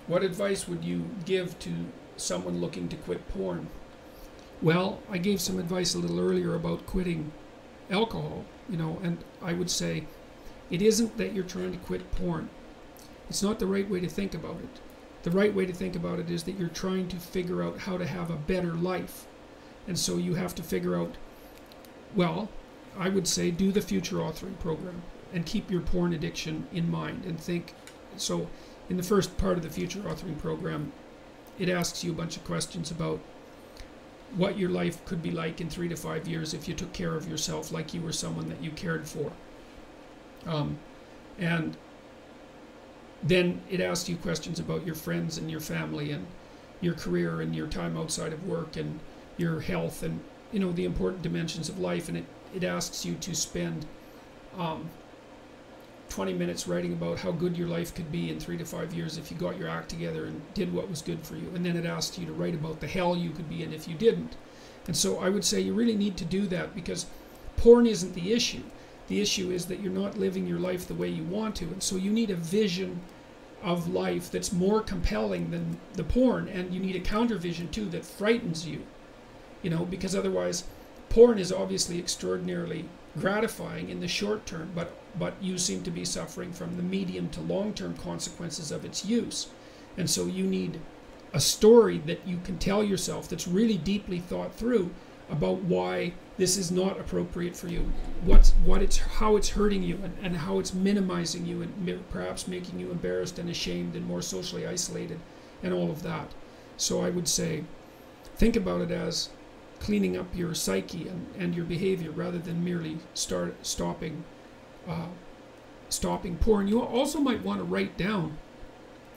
What advice would you give to someone looking to quit porn? Well, I gave some advice a little earlier about quitting alcohol, and I would say it isn't that you're trying to quit porn. It's not the right way to think about it. The right way to think about it is that you're trying to figure out how to have a better life. And so you have to figure out, well, I would say do the future authoring program and keep your porn addiction in mind and think. So in the first part of the future authoring program, it asks you a bunch of questions about what your life could be like in 3 to 5 years if you took care of yourself like you were someone that you cared for. And then it asks you questions about your friends and your family and your career and your time outside of work and your health and the important dimensions of life. And it asks you to spend 20 minutes writing about how good your life could be in 3 to 5 years if you got your act together and did what was good for you. And then it asks you to write about the hell you could be in if you didn't. And so I would say you really need to do that, because porn isn't the issue. The issue is that you're not living your life the way you want to. And so you need a vision of life that's more compelling than the porn, and you need a counter vision too that frightens you, because otherwise porn is obviously extraordinarily gratifying in the short term, but you seem to be suffering from the medium to long-term consequences of its use. And so you need a story that you can tell yourself that's really deeply thought through about why this is not appropriate for you, how it's hurting you, and how it's minimizing you and perhaps making you embarrassed and ashamed and more socially isolated and all of that. So I would say think about it as cleaning up your psyche and your behavior rather than merely stopping porn. You also might want to write down,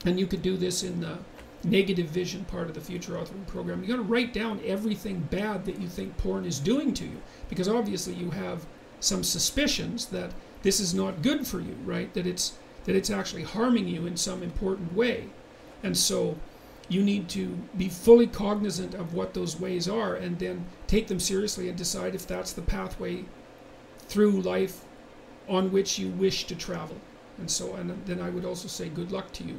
and you could do this in the negative vision part of the future authoring program. You got to write down everything bad that you think porn is doing to you, because obviously you have some suspicions that this is not good for you, right? That it's actually harming you in some important way. And so you need to be fully cognizant of what those ways are and then take them seriously and decide if that's the pathway through life on which you wish to travel. And then I would also say good luck to you.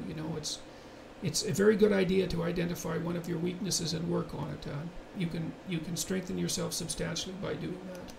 It's a very good idea to identify one of your weaknesses and work on it. You can strengthen yourself substantially by doing that.